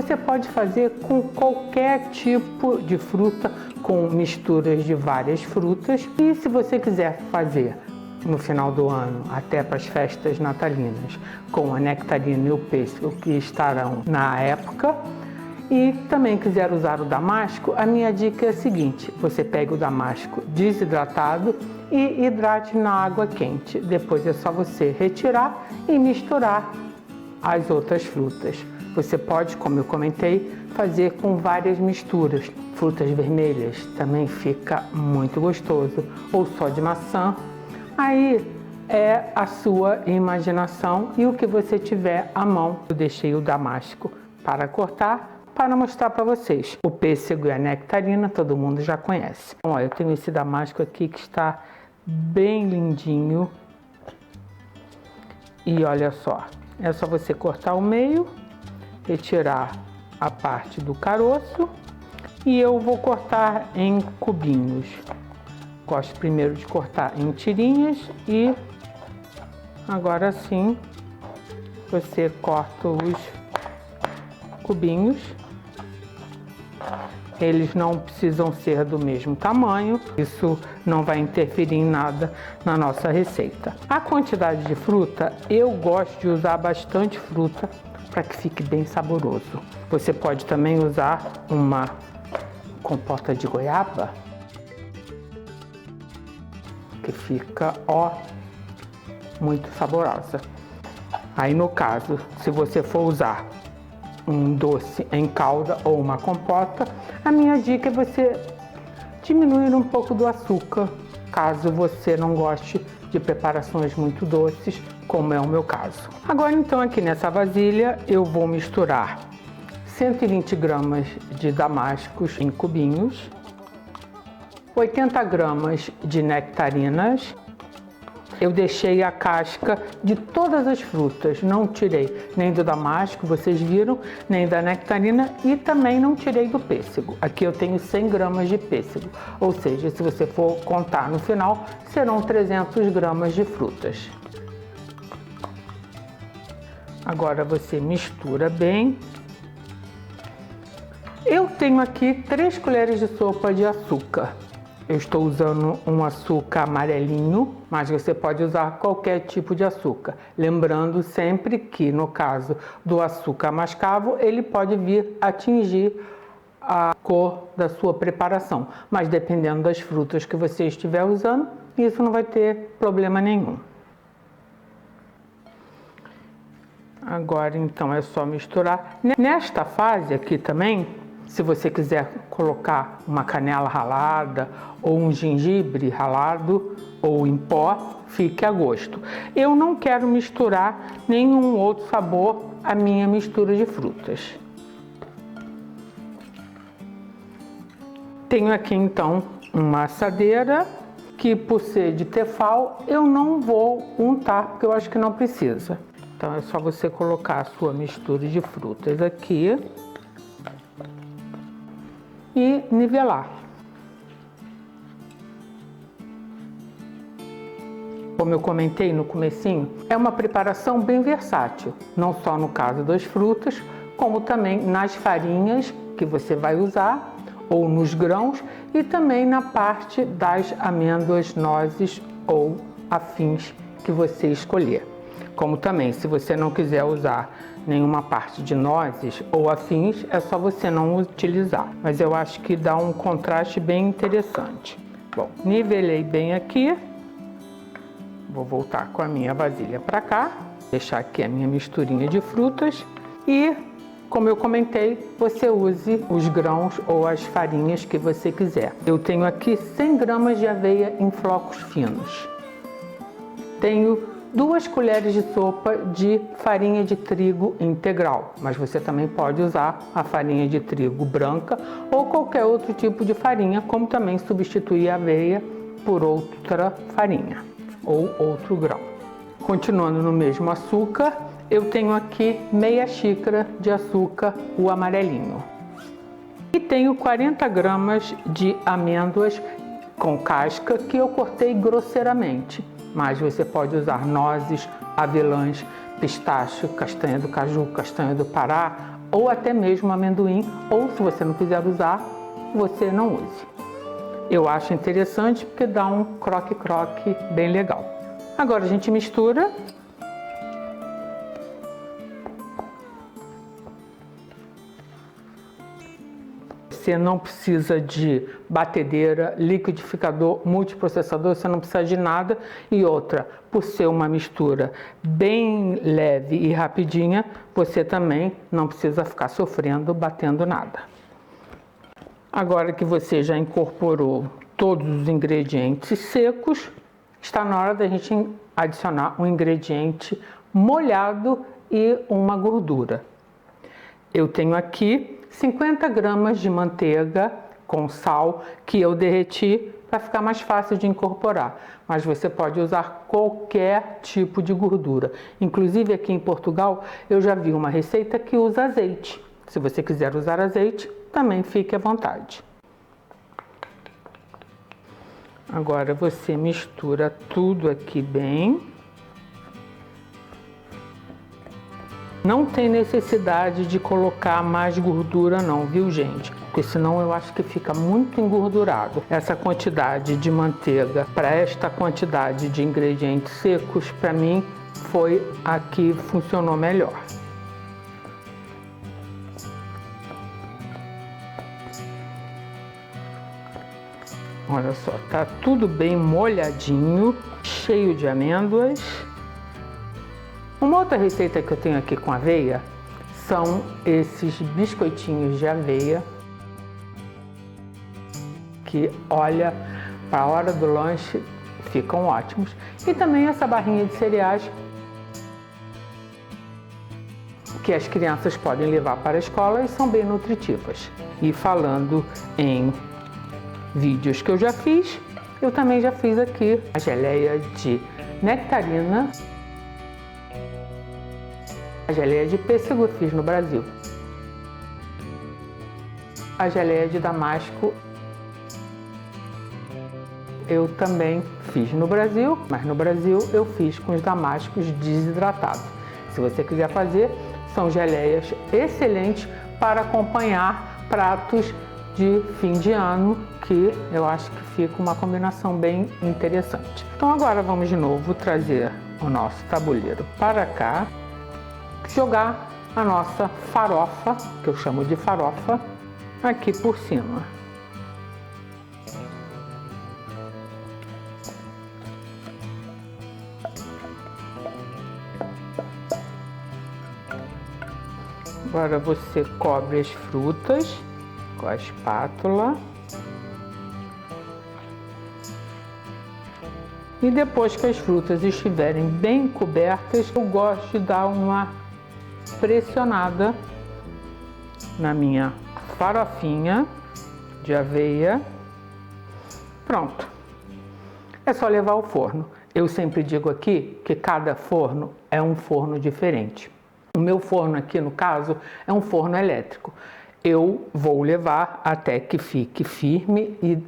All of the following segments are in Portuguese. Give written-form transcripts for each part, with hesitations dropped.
Você pode fazer com qualquer tipo de fruta, com misturas de várias frutas. E se você quiser fazer no final do ano, até para as festas natalinas, com a nectarina e o pêssego que estarão na época, e também quiser usar o damasco, a minha dica é a seguinte: você pega o damasco desidratado e hidrate na água quente. Depois é só você retirar e misturar as outras frutas. Você pode, como eu comentei, fazer com várias misturas. Frutas vermelhas também fica muito gostoso, ou só de maçã. Aí é a sua imaginação e o que você tiver à mão. Eu deixei o damasco para cortar, para mostrar para vocês. O pêssego e a nectarina todo mundo já conhece. Bom, eu tenho esse damasco aqui que está bem lindinho. E olha só, é só você cortar o meio, retirar a parte do caroço, e eu vou cortar em cubinhos. Gosto primeiro de cortar em tirinhas e agora sim você corta os cubinhos. Eles não precisam ser do mesmo tamanho, isso não vai interferir em nada na nossa receita. A quantidade de fruta, eu gosto de usar bastante fruta para que fique bem saboroso. Você pode também usar uma compota de goiaba, que fica, ó, muito saborosa. Aí no caso, se você for usar um doce em calda ou uma compota, a minha dica é você diminuir um pouco do açúcar, caso você não goste de preparações muito doces, como é o meu caso. Agora então aqui nessa vasilha eu vou misturar 120 gramas de damascos em cubinhos, 80 gramas de nectarinas. Eu deixei a casca de todas as frutas, não tirei nem do damasco, vocês viram, nem da nectarina, e também não tirei do pêssego. Aqui eu tenho 100 gramas de pêssego, ou seja, se você for contar no final, serão 300 gramas de frutas. Agora você mistura bem. Eu tenho aqui 3 colheres de sopa de açúcar. Eu estou usando um açúcar amarelinho, mas você pode usar qualquer tipo de açúcar. Lembrando sempre que, no caso do açúcar mascavo, ele pode vir atingir a cor da sua preparação. Mas dependendo das frutas que você estiver usando, isso não vai ter problema nenhum. Agora, então, é só misturar. Nesta fase aqui também, se você quiser colocar uma canela ralada ou um gengibre ralado ou em pó, fique a gosto. Eu não quero misturar nenhum outro sabor à minha mistura de frutas. Tenho aqui então uma assadeira que, por ser de tefal, eu não vou untar porque eu acho que não precisa. Então é só você colocar a sua mistura de frutas aqui e nivelar. Como eu comentei no comecinho, é uma preparação bem versátil, não só no caso das frutas, como também nas farinhas que você vai usar, ou nos grãos, e também na parte das amêndoas, nozes ou afins que você escolher. Como também, se você não quiser usar nenhuma parte de nozes ou afins, é só você não utilizar. Mas eu acho que dá um contraste bem interessante. Bom, nivelei bem aqui. Vou voltar com a minha vasilha para cá. Deixar aqui a minha misturinha de frutas. E, como eu comentei, você use os grãos ou as farinhas que você quiser. Eu tenho aqui 100 gramas de aveia em flocos finos. Tenho 2 colheres de sopa de farinha de trigo integral, mas você também pode usar a farinha de trigo branca ou qualquer outro tipo de farinha, como também substituir a aveia por outra farinha ou outro grão. Continuando no mesmo açúcar, eu tenho aqui meia xícara de açúcar, o amarelinho. E tenho 40 gramas de amêndoas com casca que eu cortei grosseiramente. Mas você pode usar nozes, avelãs, pistache, castanha do caju, castanha do Pará ou até mesmo amendoim, ou se você não quiser usar, você não use. Eu acho interessante porque dá um croque-croque bem legal. Agora a gente mistura. Você não precisa de batedeira, liquidificador, multiprocessador, você não precisa de nada. E outra, por ser uma mistura bem leve e rapidinha, você também não precisa ficar sofrendo, batendo nada. Agora que você já incorporou todos os ingredientes secos, está na hora da gente adicionar um ingrediente molhado e uma gordura. Eu tenho aqui 50 gramas de manteiga com sal que eu derreti para ficar mais fácil de incorporar. Mas você pode usar qualquer tipo de gordura. Inclusive aqui em Portugal eu já vi uma receita que usa azeite. Se você quiser usar azeite, também fique à vontade. Agora você mistura tudo aqui bem. Não tem necessidade de colocar mais gordura não, viu gente? Porque senão eu acho que fica muito engordurado. Essa quantidade de manteiga para esta quantidade de ingredientes secos, para mim, foi a que funcionou melhor. Olha só, tá tudo bem molhadinho, cheio de amêndoas. Uma outra receita que eu tenho aqui com aveia são esses biscoitinhos de aveia que, olha, para a hora do lanche ficam ótimos. E também essa barrinha de cereais que as crianças podem levar para a escola e são bem nutritivas. E falando em vídeos que eu já fiz, eu também já fiz aqui a geleia de nectarina. A geleia de pêssego eu fiz no Brasil. A geleia de damasco eu também fiz no Brasil, mas no Brasil eu fiz com os damascos desidratados. Se você quiser fazer, são geleias excelentes para acompanhar pratos de fim de ano, que eu acho que fica uma combinação bem interessante. Então agora vamos de novo trazer o nosso tabuleiro para cá. Jogar a nossa farofa, que eu chamo de farofa, aqui por cima. Agora você cobre as frutas com a espátula. E depois que as frutas estiverem bem cobertas, eu gosto de dar uma pressionada na minha farofinha de aveia. Pronto. É só levar ao forno. Eu sempre digo aqui que cada forno é um forno diferente. O meu forno aqui, no caso, é um forno elétrico. Eu vou levar até que fique firme e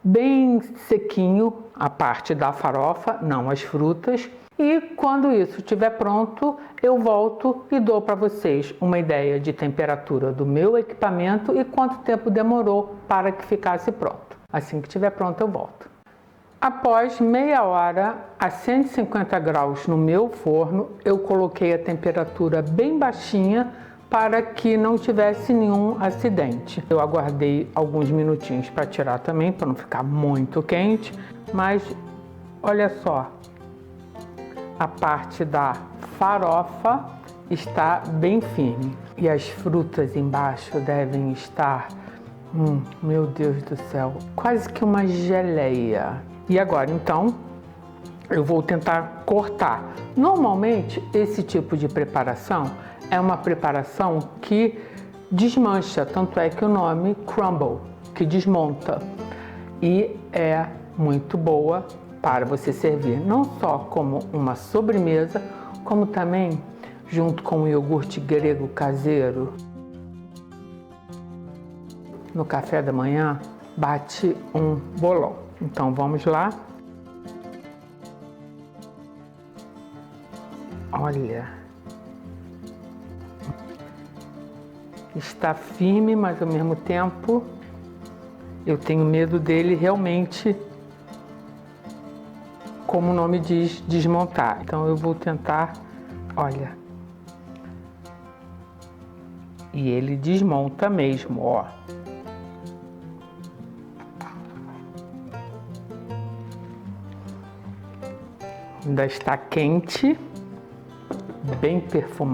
bem sequinho a parte da farofa, não as frutas. E quando isso estiver pronto, eu volto e dou para vocês uma ideia de temperatura do meu equipamento e quanto tempo demorou para que ficasse pronto. Assim que estiver pronto, eu volto. Após meia hora a 150 graus no meu forno, eu coloquei a temperatura bem baixinha para que não tivesse nenhum acidente. Eu aguardei alguns minutinhos para tirar também, para não ficar muito quente, mas olha só, a parte da farofa está bem firme e as frutas embaixo devem estar, meu Deus do céu, quase que uma geleia. E agora então eu vou tentar cortar. Normalmente esse tipo de preparação é uma preparação que desmancha, tanto é que o nome crumble, que desmonta, e é muito boa para você servir não só como uma sobremesa, como também junto com o iogurte grego caseiro. No café da manhã, bate um bolão. Então vamos lá. Olha. está firme, mas ao mesmo tempo eu tenho medo dele realmente, como o nome diz, desmontar. Então eu vou tentar, olha. E ele desmonta mesmo, ó. Ainda está quente, bem perfumado.